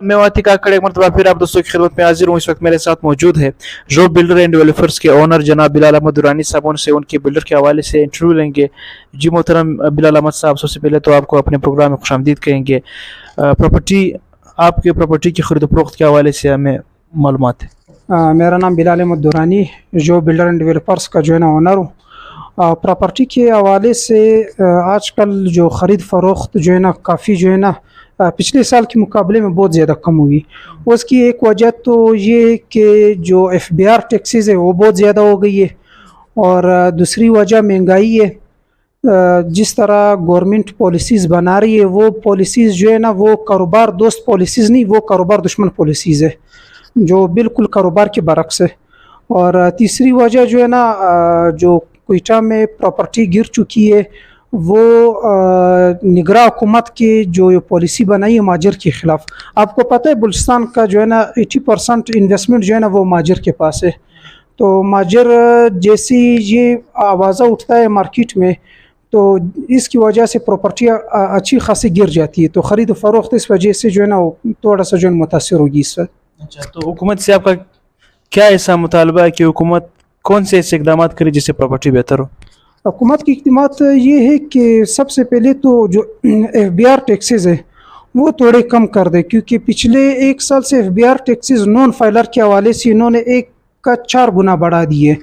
मैं वातिका कड़े एक मरतबा फिर आप दोस्तों की खिदमत में हाजिर हूँ। इस वक्त मेरे साथ मौजूद है जो बिल्डर एंड डेवलपर्स के ओनर जनाब बिलाल अहमद दुरानी साहब। उनसे उनके बिल्डर के हवाले से इंटरव्यू लेंगे। जी मोहतरम बिलाल अहमद साहब, सबसे पहले तो आपको अपने प्रोग्राम में खुशामदीद कहेंगे। प्रॉपर्टी आपके प्रॉपर्टी की खरीद फरोख्त के हवाले से हमें मालूमात है। मेरा नाम बिलाल अहमद दुरानी, जो बिल्डर एंड डेवलपर्स का जो है ना ओनर हूँ। प्रॉपर्टी के हवाले से आजकल जो ख़रीद फ़रोख्त जो है ना काफ़ी जो है ना पिछले साल के मुकाबले में बहुत ज़्यादा कम हुई। उसकी एक वजह तो ये है कि जो FBR टैक्सेस है वो बहुत ज़्यादा हो गई है, और दूसरी वजह महंगाई है। जिस तरह गवर्नमेंट पॉलिसीज़ बना रही है वो पॉलिसीज़ जो है ना वो कारोबार दोस्त पॉलिसीज़ नहीं, वो कारोबार दुश्मन पॉलिसीज़ है जो बिल्कुल कारोबार के बरक्स है। और तीसरी वजह जो है ना जो क्वेटा में प्रॉपर्टी गिर चुकी है वो निगरान हुकूमत की जो पॉलिसी बनाई है माजर के ख़िलाफ़। आपको पता है बलूचिस्तान का जो है ना 80% इन्वेस्टमेंट जो है ना वो माजर के पास है। तो माजर जैसी ये आवाज़ा उठता है मार्केट में तो इसकी वजह से प्रॉपर्टी अच्छी खासी गिर जाती है। तो ख़रीद फ़रोख्त इस वजह से जो है ना थोड़ा सा जो है मुतासर होगी इससे। अच्छा, तो हुकूमत से आपका क्या ऐसा मुतालबा है कि हुकूमत कौन से ऐसे इकदाम करे जिससे प्रॉपर्टी बेहतर हो? हुकूमत की इक़दामात ये है कि सबसे पहले तो जो FBR टैक्सेस है वो थोड़े कम कर दे, क्योंकि पिछले एक साल से FBR टैक्सेस नॉन फाइलर के हवाले से इन्होंने 1 का 4 गुना बढ़ा दिए।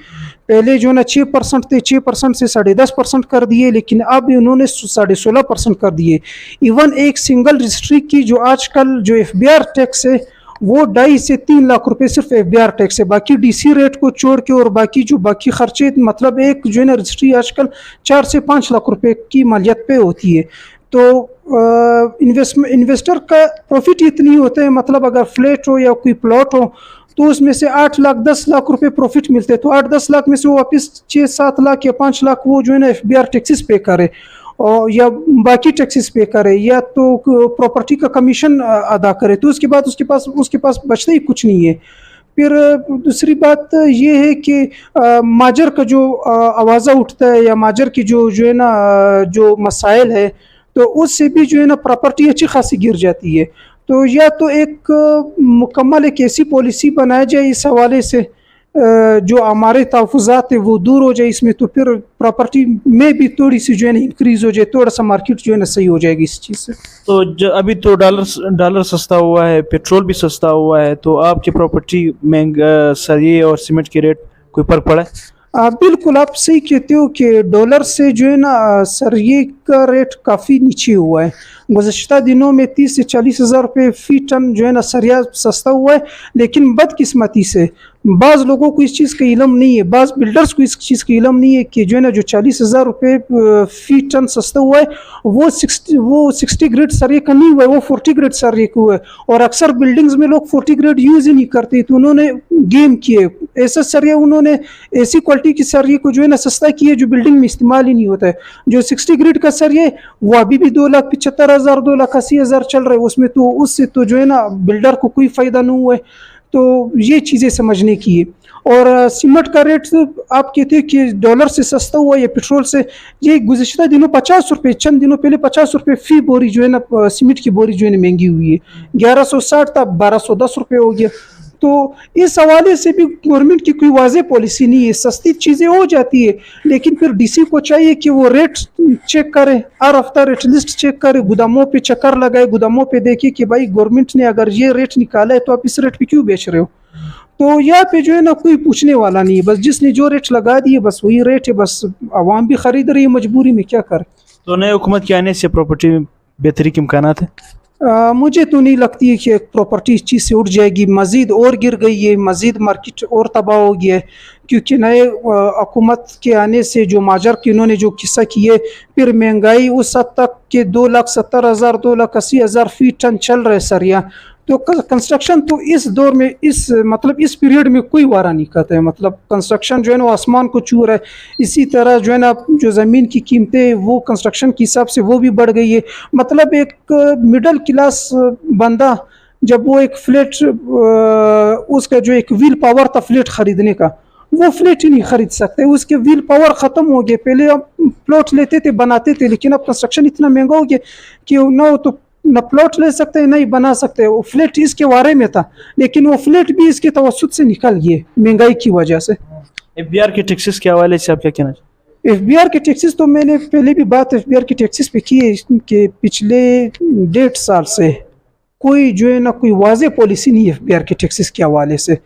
पहले जो ना 6% थे, 6% से 10.5% कर दिए, लेकिन अब इन्होंने 16.5% कर दिए। इवन एक सिंगल रजिस्ट्री की जो आजकल जो FBR टैक्स है वो 2.5 से 3 लाख रुपए सिर्फ FBR टैक्स है। बाकी DC रेट को छोड़ के और बाकी जो बाकी खर्चे, मतलब एक जो है ना रजिस्ट्री आजकल 4 से 5 लाख रुपए की मालियत पे होती है। तो इन्वेस्टर का प्रॉफिट इतनी होता है, मतलब अगर फ्लैट हो या कोई प्लॉट हो तो उसमें से 8 लाख 10 लाख रुपए प्रॉफिट मिलते हैं। तो 8-10 लाख में से वो वापस 6-7 लाख या 5 लाख वो जो है ना FBR टैक्सेस पे करे और या बाकी टैक्सेस पे करे या तो प्रॉपर्टी का कमीशन अदा करे, तो उसके बाद उसके पास बचता ही कुछ नहीं है। फिर दूसरी बात ये है कि माजर का जो आवाज़ा उठता है या माजर की जो है ना जो मसाइल है, तो उससे भी जो है ना प्रॉपर्टी अच्छी खासी गिर जाती है। तो या तो एक मुकम्मल एक ऐसी पॉलिसी बनाई जाए इस हवाले से जो हमारे तहफ़्फ़ुज़ात है वो दूर हो जाए इसमें, तो फिर प्रॉपर्टी में भी थोड़ी सी जो है ना इंक्रीज़ हो जाए, थोड़ा सा मार्केट जो है ना सही हो जाएगी इस चीज़ से। तो अभी तो डॉलर सस्ता हुआ है, पेट्रोल भी सस्ता हुआ है, तो आपकी प्रॉपर्टी में सरिये और सीमेंट के रेट कोई फर्क पड़ा है? बिल्कुल आप सही कहते हो कि डॉलर से जो है ना सरिये का रेट काफ़ी नीचे हुआ है। गुज़श्ता दिनों में 30 से 40 हज़ार रुपये फ़ी टन जो है ना सरिया सस्ता हुआ है, लेकिन बदकिस्मती से बाज़ लोगों को इस चीज़ का इल्म नहीं है, बाज़ बिल्डर्स को इस चीज़ का इल्म नहीं है कि जो है ना जो 40 हज़ार रुपये फ़ी टन सस्ता हुआ है वो 60 ग्रेड सरिये का नहीं हुआ है, वो 40 ग्रेड सरिये का हुआ है। और अक्सर बिल्डिंग्स में लोग 40 ग्रेड यूज़ ही नहीं करते, तो उन्होंने गेम किए ऐसा सरिया, उन्होंने ऐसी क्वालिटी की सरिये को जो है ना सस्ता किए जो बिल्डिंग में इस्तेमाल ही नहीं होता है। जो 60 ग्रेड का सरिया वो अभी भी 2,75,000 2,80,000 चल रहे हैं उसमें, तो उससे तो जो है ना बिल्डर को कोई फ़ायदा नहीं हुआ है। तो ये चीज़ें समझने की है। और सीमेंट का रेट आप कहते हैं कि डॉलर से सस्ता हुआ या पेट्रोल से, ये गुज़श्ता दिनों 50 रुपये, चंद दिनों पहले 50 रुपये फ़ी बोरी जो है ना सीमेंट की बोरी जो है ना महंगी हुई है। 1160 था, 1210 रुपये हो गया। तो इस हवाले से भी गवर्नमेंट की कोई वाज़ेह पॉलिसी नहीं है। सस्ती चीज़ें हो जाती है, लेकिन फिर DC को चाहिए कि वो रेट चेक करे, हर हफ्ता रेट लिस्ट चेक करे, गोदामों पे चक्कर लगाए, गोदामों पे देखिए कि भाई गवर्नमेंट ने अगर ये रेट निकाला है तो आप इस रेट पे क्यों बेच रहे हो। तो यहाँ पे जो है ना कोई पूछने वाला नहीं है, बस जिसने जो रेट लगा दिए बस वही रेट है, बस आवाम भी ख़रीद रही है मजबूरी में, क्या करे। तो नए हुकूमत के आने से प्रॉपर्टी में बेहतरी के इम्कानात है? मुझे तो नहीं लगती है कि प्रॉपर्टी इस चीज़ से उठ जाएगी, मज़ीद और गिर गई है, मज़ीद मार्केट और तबाह हो गया है, क्योंकि नए हुकूमत के आने से जो माजर के इन्होंने जो किस्सा किए, फिर महंगाई उस हद तक के 2,70,000 2,80,000 फ़ी टन चल रहे सरिया। तो कंस्ट्रक्शन तो इस दौर में इस पीरियड में कोई वारा नहीं करता है, मतलब कंस्ट्रक्शन जो है ना वो आसमान को छू रहा है। इसी तरह जो है ना जो ज़मीन की कीमतें वो कंस्ट्रक्शन के हिसाब से वो भी बढ़ गई है। मतलब एक मिडिल क्लास बंदा जब वो एक फ्लैट उसका जो एक व्हील पावर था फ्लैट ख़रीदने का, वो फ्लैट ही नहीं ख़रीद सकते, उसके व्हील पावर ख़त्म हो गए। पहले हम प्लॉट लेते थे बनाते थे, लेकिन अब कंस्ट्रक्शन इतना महंगा हो गया कि ना तो न प्लॉट ले सकते हैं, न ही बना सकते। वो फ्लैट इसके बारे में था, लेकिन वो फ्लैट भी इसके तवस्सुत से निकल गए महंगाई की वजह से। एफबीआर के टैक्सेस के हवाले से आप क्या कहना चाहिए? एफबीआर के टैक्सेस तो मैंने पहले भी बात एफबीआर के टैक्सेस पे की है कि पिछले 1.5 साल से कोई जो है ना कोई वाज़ेह पॉलिसी नहीं है एफबीआर के टैक्सेस के हवाले से।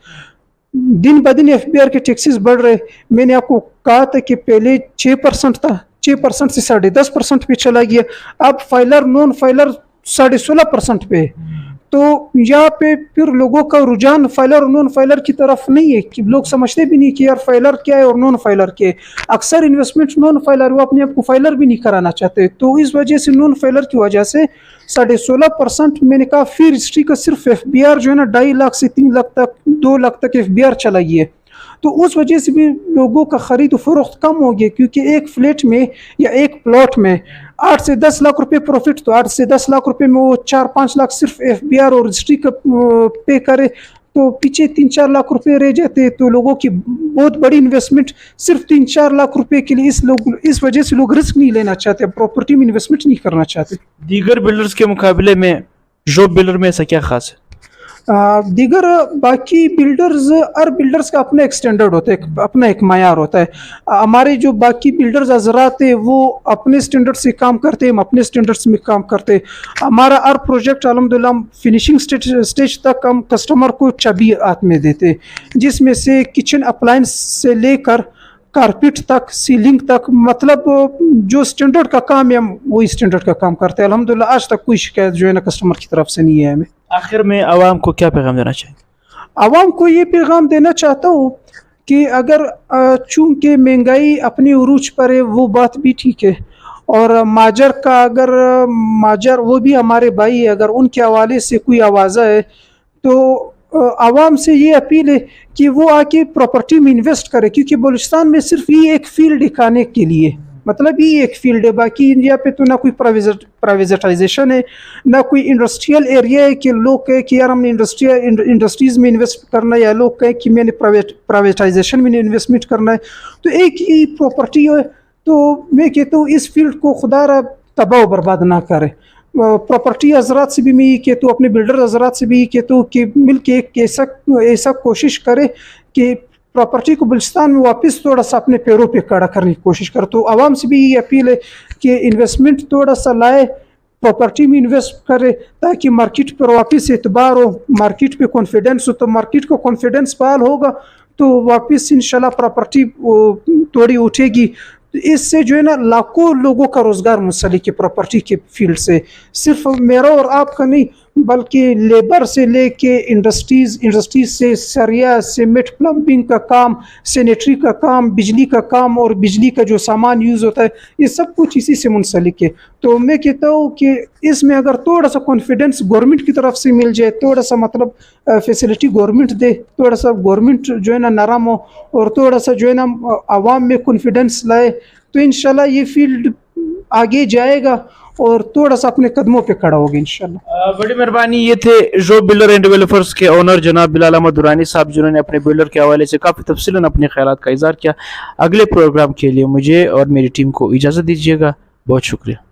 दिन ब दिन एफबीआर के टैक्सेस बढ़ रहे। मैंने आपको कहा था कि पहले 6% था, 6% से 10.5% पे चला गया, अब फाइलर नॉन फाइलर 16.5% पे। तो यहाँ पे फिर लोगों का रुझान फाइलर और नॉन फाइलर की तरफ नहीं है, कि लोग समझते भी नहीं कि यार फाइलर क्या है और नॉन फाइलर क्या है। अक्सर इन्वेस्टमेंट नॉन फाइलर, वो अपने आप को फाइलर भी नहीं कराना चाहते। तो इस वजह से नॉन फाइलर की वजह से 16.5% मैंने कहा। फिर हिस्ट्री का सिर्फ एफबीआर जो है ना 2.5 लाख से 3 लाख तक 2 लाख तक एफबीआर चला गया। तो उस वजह से भी लोगों का खरीद फरोख्त कम हो गया, क्योंकि एक फ्लैट में या एक प्लॉट में 8 से 10 लाख रुपए प्रॉफिट, तो 8 से 10 लाख रुपए में वो 4-5 लाख सिर्फ एफबीआर और रजिस्ट्री का पे करे, तो पीछे 3-4 लाख रुपए रह जाते। तो लोगों की बहुत बड़ी इन्वेस्टमेंट सिर्फ 3-4 लाख रुपए के लिए इस वजह से लोग रिस्क नहीं लेना चाहते, प्रॉपर्टी में इन्वेस्टमेंट नहीं करना चाहते। दीगर बिल्डर्स के मुकाबले में जॉब बिल्डर में ऐसा क्या खास है? दीगर बाकी बिल्डर्स, हर बिल्डर्स का अपना एक स्टैंडर्ड होता है, अपना एक मायार होता है। हमारे जो बाकी बिल्डर्स हजरात है वो अपने स्टैंडर्ड से काम करते हैं, हम अपने स्टैंडर्ड्स में काम करते हैं। हमारा हर प्रोजेक्ट अल्हम्दुलिल्लाह फिनिशिंग स्टेज तक हम कस्टमर को चाबी हाथ में देते हैं, जिसमें से किचन अप्लायंस से लेकर कारपेट तक, सीलिंग तक, मतलब जो स्टैंडर्ड का काम है हम वही स्टैंडर्ड का काम करते हैं। अल्हम्दुलिल्लाह आज तक कोई शिकायत जो है ना कस्टमर की तरफ से नहीं है हमें। आखिर में आवाम को क्या पैगाम देना चाहिए? आवाम को ये पैगाम देना चाहता हूँ कि अगर चूंकि महंगाई अपनी उरूज पर है, वो बात भी ठीक है, और माजर का अगर माजर वो भी हमारे भाई है, अगर उनके हवाले से कोई आवाज़ा है तो आवाम से ये अपील है कि वो आके प्रॉपर्टी में इन्वेस्ट करे, क्योंकि बलूचिस्तान में सिर्फ ये एक फील्ड खाने के लिए, मतलब ये एक फील्ड है। बाकी इंडिया पे तो ना कोई प्राइवेटाइजेशन है, ना कोई इंडस्ट्रियल एरिया है कि लोग कहें कि यार हमने इंडस्ट्रीज़ में इन्वेस्ट करना है, या लोग कहें कि मैंने प्राइवेटाइजेशन में इन्वेस्टमेंट करना है। तो एक ही प्रॉपर्टी है। तो मैं कहता हूँ इस फील्ड को खुदा तबाह बर्बाद ना करे। प्रॉपर्टी हजरात से भी मैं ये कहता हूँ, अपने बिल्डर हजरात से भी ये कहता हूँ कि मिल के एक ऐसा कोशिश करे कि प्रॉपर्टी को बलूचिस्तान में वापस थोड़ा सा अपने पैरों पे खड़ा करने की कोशिश करे। तो आवाम से भी ये अपील है कि इन्वेस्टमेंट थोड़ा सा लाए, प्रॉपर्टी में इन्वेस्ट करे, ताकि मार्केट पर वापस एतबार हो, मार्केट पे कॉन्फिडेंस हो। तो मार्केट को कॉन्फिडेंस बहाल होगा तो वापस इंशाल्लाह प्रॉपर्टी थोड़ी उठेगी। इससे जो है ना लाखों लोगों का रोज़गार मुंसलिक है प्रॉपर्टी के फील्ड से। सिर्फ मेरा और आपका नहीं, बल्कि लेबर से लेके इंडस्ट्रीज से सरिया, सीमेंट, प्लम्बिंग का काम, सैनिटरी का काम, बिजली का काम, और बिजली का जो सामान यूज़ होता है, ये सब कुछ इसी से मुंसलिक है। तो मैं कहता हूँ कि इसमें अगर थोड़ा सा कॉन्फिडेंस गवर्नमेंट की तरफ से मिल जाए, थोड़ा सा मतलब फैसिलिटी गवर्नमेंट दे, थोड़ा सा गवर्नमेंट जो है ना नरम हो, और थोड़ा सा जो है ना आवाम में कॉन्फिडेंस लाए, तो इंशाल्लाह ये फील्ड आगे जाएगा और थोड़ा सा अपने कदमों पे खड़ा होगा इंशाल्लाह। बड़ी मेहरबानी। ये थे जॉब बिल्डर एंड डेवलपर्स के ओनर जनाब बिलाल अहमद दुरानी साहब, जिन्होंने अपने बिल्डर के हवाले से काफ़ी तफसीलन अपने ख्यालात का इज़हार किया। अगले प्रोग्राम के लिए मुझे और मेरी टीम को इजाज़त दीजिएगा। बहुत शुक्रिया।